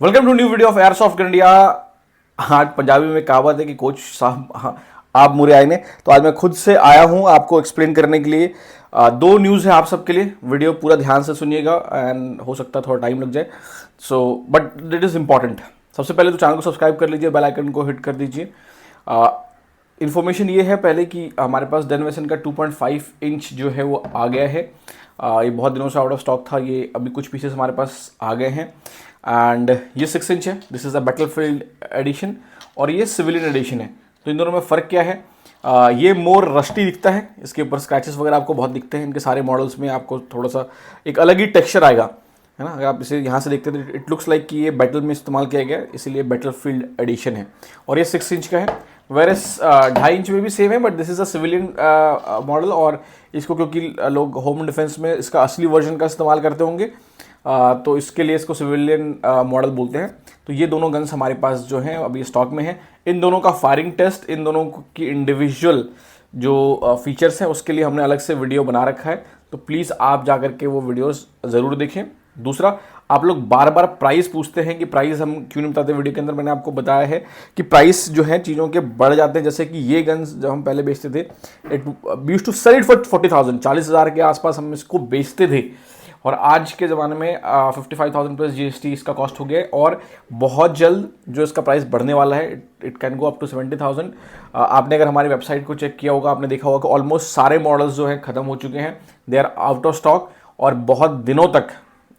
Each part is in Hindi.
Welcome to new video of airsoft India. आज पंजाबी में कहावत है कि कोच साहब आप मुरे आए ने, तो आज मैं खुद से आया हूं आपको एक्सप्लेन करने के लिए। दो न्यूज़ है आप सबके लिए, वीडियो पूरा ध्यान से सुनिएगा एंड हो सकता है थोड़ा टाइम लग जाए, so but it is important. सबसे पहले तो चैनल को सब्सक्राइब कर लीजिए, बेल आइकन को हिट कर दीजिए। इन्फॉर्मेशन ये है पहले कि हमारे पास डेनवेसन का 2.5 इंच जो है वो आ गया है। ये बहुत दिनों से आउट ऑफ स्टॉक था, ये अभी कुछ पीसेस हमारे पास आ गए हैं। एंड ये 6 इंच है, this is a battlefield edition और ये सिविलियन एडिशन है। तो इन दोनों में फ़र्क क्या है? ये मोर रस्टी दिखता है, इसके ऊपर स्क्रैचेस वगैरह आपको बहुत दिखते हैं। इनके सारे मॉडल्स में आपको थोड़ा सा एक अलग ही टेक्सचर आएगा, है ना। अगर आप इसे यहाँ से देखते हैं इट लुक्स लाइक कि ये बैटल में इस्तेमाल किया गया है, इसीलिए बैटलफील्ड एडिशन है। और ये 6 इंच का है, वेरस 2.5 इंच में भी सेम है, but this is a civilian model. और इसको क्योंकि लोग होम डिफेंस में इसका असली वर्जन का इस्तेमाल करते होंगे, तो इसके लिए इसको सिविलियन मॉडल बोलते हैं। तो ये दोनों गन्स हमारे पास जो हैं अभी स्टॉक में हैं। इन दोनों का फायरिंग टेस्ट, इन दोनों की इंडिविजुअल जो फीचर्स हैं उसके लिए हमने अलग से वीडियो बना रखा है, तो प्लीज़ आप जा कर के वो वीडियोस ज़रूर देखें। दूसरा, आप लोग बार बार प्राइस पूछते हैं कि प्राइस हम क्यों नहीं बताते वीडियो के अंदर। मैंने आपको बताया है कि प्राइस जो है चीज़ों के बढ़ जाते हैं। जैसे कि ये गन्स जब हम पहले बेचते थे, it we used to sell it for 40,000, 40,000 के आसपास हम इसको बेचते थे। और आज के ज़माने में 55,000 प्लस GST इसका कॉस्ट हो गया है। और बहुत जल्द जो इसका प्राइस बढ़ने वाला है, it can go up to 70,000। आपने अगर हमारी वेबसाइट को चेक किया होगा, आपने देखा होगा कि ऑलमोस्ट सारे मॉडल्स जो हैं ख़त्म हो चुके हैं, they are out of stock. और बहुत दिनों तक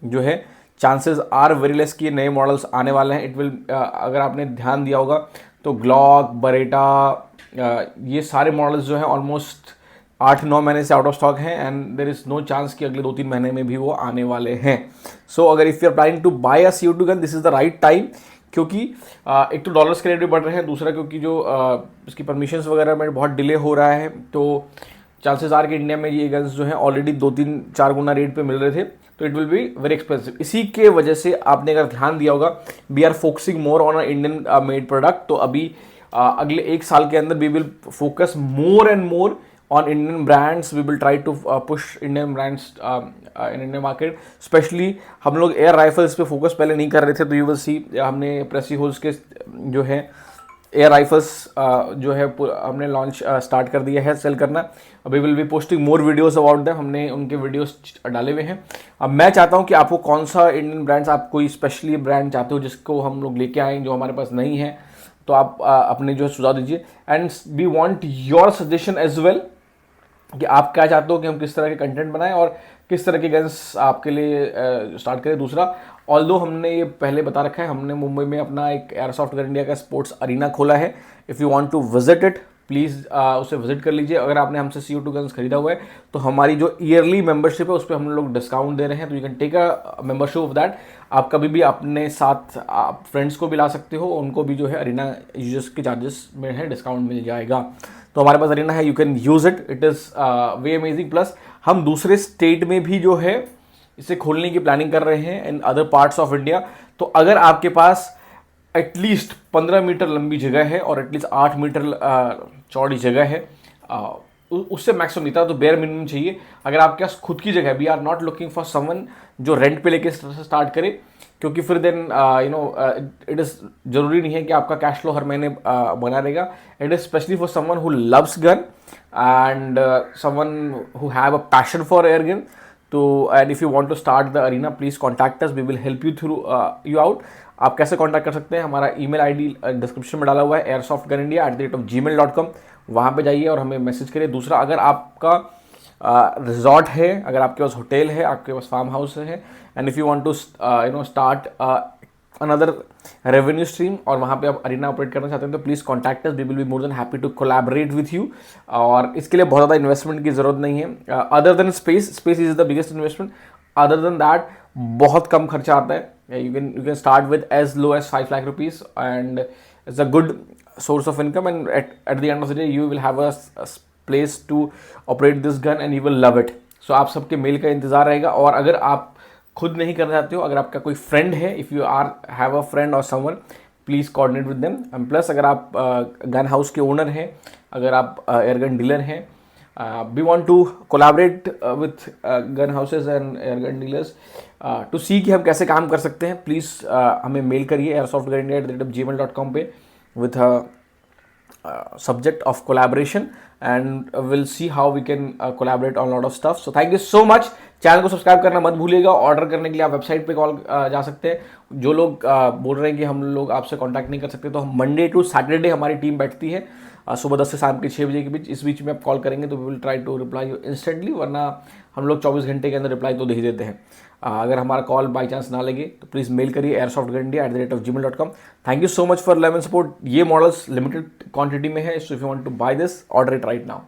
जो है चांसेस आर वेरी लेस कि नए मॉडल्स आने वाले हैं। इट विल अगर आपने ध्यान दिया होगा तो ग्लॉक, बरेटा, ये सारे मॉडल्स जो हैं ऑलमोस्ट 8-9 महीने से आउट ऑफ स्टॉक हैं and there is no chance कि अगले 2-3 महीने में भी वो आने वाले हैं। सो अगर if you are planning to buy a CO2 gun, this is the right time. क्योंकि एक तो डॉलर्स के रेट भी बढ़ रहे हैं, दूसरा क्योंकि जो इसकी परमिशंस वगैरह में बहुत डिले हो रहा है, तो चांसेस आर कि इंडिया में ये गन्स जो हैं ऑलरेडी 2-3-4 गुना रेट पे मिल रहे थे, तो it will be very expensive. इसी के वजह से आपने अगर ध्यान दिया होगा, we are focusing more on a Indian made product. तो अभी अगले 1 साल के अंदर we will focus more and more on Indian brands. We will try to push Indian brands in Indian market. Especially हम लोग एयर राइफल्स पे फोकस पहले नहीं कर रहे थे, तो यू विल सी हमने प्रेसी होल्स के जो है एयर राइफल्स जो है हमने लॉन्च स्टार्ट कर दिया है सेल करना। We will be posting more videos about them, हमने उनके वीडियोस डाले हुए हैं। अब मैं चाहता हूँ कि आपको कौन सा इंडियन ब्रांड्स, आप कोई स्पेशली ब्रांड चाहते हो जिसको हम लोग लेके आएँ जो हमारे पास नहीं है, तो आप अपने जो है सुझाव दीजिए। And we want your suggestion as well कि आप क्या चाहते हो कि हम किस तरह के कंटेंट बनाएं और किस तरह के गन्स आपके लिए स्टार्ट करें। दूसरा, ऑल्दो हमने ये पहले बता रखा है, हमने मुंबई में अपना एक एयरसॉफ्ट गन इंडिया का स्पोर्ट्स अरीना खोला है। If you want to visit it, please उसे विजिट कर लीजिए। अगर आपने हमसे CO2 गन्स खरीदा हुआ है, तो हमारी जो ईयरली मेंबरशिप है उस पर हम लोग डिस्काउंट दे रहे हैं, तो you can take a membership of that. आप कभी भी अपने साथ आप फ्रेंड्स को भी ला सकते हो, उनको भी जो है अरीना यूजर्स के चार्जेस में है डिस्काउंट मिल जाएगा। तो हमारे पास अरीना है, you can use it, it is way amazing. Plus हम दूसरे स्टेट में भी जो है इसे खोलने की प्लानिंग कर रहे हैं in other parts of India. तो अगर आपके पास एटलीस्ट 15 मीटर लंबी जगह है और एटलीस्ट 8 मीटर चौड़ी जगह है, उससे मैक्सिमम नहीं था, तो बेयर मिनिमम चाहिए। अगर आपके पास खुद की जगह है, we are not looking for someone जो रेंट पे लेके स्टार्ट करे, क्योंकि फिर then you know it is ज़रूरी नहीं है कि आपका कैश फ्लो हर महीने बना रहेगा। It is specially for someone who loves gun and someone who have a passion for air gun. तो and if you want to start the arena, please contact us, we will help you through you out. आप कैसे कॉन्टैक्ट कर सकते हैं? हमारा ईमेल ID डिस्क्रिप्शन में डाला हुआ है, airsoftgunindia@gmail.com। वहाँ पे जाइए और हमें मैसेज करिए। दूसरा, अगर आपका रिजॉर्ट है, अगर आपके पास होटल है, आपके पास फार्म हाउस है, and if you want to start another revenue stream और वहाँ पे आप अरीना ऑपरेट करना चाहते हैं, तो please contact us, we will be more than happy to collaborate with you. और इसके लिए बहुत ज़्यादा इन्वेस्टमेंट की ज़रूरत नहीं है, other than space is the biggest investment. Other than that बहुत कम खर्चा आता है। You can start with as low as 5 lakh rupees and it's a good source of income, and at the end of the day you will have a place to operate this gun and you will love it. So आप सबके मेल का इंतज़ार रहेगा। और अगर आप खुद नहीं करना चाहते हो, अगर आपका कोई फ्रेंड है, if you are have a friend और someone, please coordinate with them. Plus अगर आप गन हाउस के ओनर हैं, अगर आप एयरगन डीलर हैं, We want to collaborate with gun houses and air gun dealers to see कि हम कैसे काम कर सकते हैं. प्लीज़ हमें मेल करिए airsoftgunindia@gmail.com पे with a subject of collaboration, and we'll see how we can collaborate on a lot of stuff. So thank you so much. Channel को सब्सक्राइब करना मत भूलिएगा. ऑर्डर करने के लिए आप वेबसाइट पे कॉल जा सकते हैं. जो लोग बोल रहे हैं कि हम लोग आपसे कांटेक्ट नहीं कर सकते, तो हम मंडे टू सैटरडे हमारी टीम बैठती है सुबह 10 से शाम के 6 बजे के बीच. इस बीच में आप कॉल करेंगे तो we will try to reply you instantly, वरना हम लोग 24 घंटे के अंदर रिप्लाई तो दे ही देते हैं. अगर हमारा कॉल बाई चांस ना लगे तो प्लीज़ मेल करिए airsoftgunindia@gmail.com. Thank you so much for 11 support. ये मॉडल्स लिमिटेड क्वांटिटी में है, so if you want to buy this, order it right now.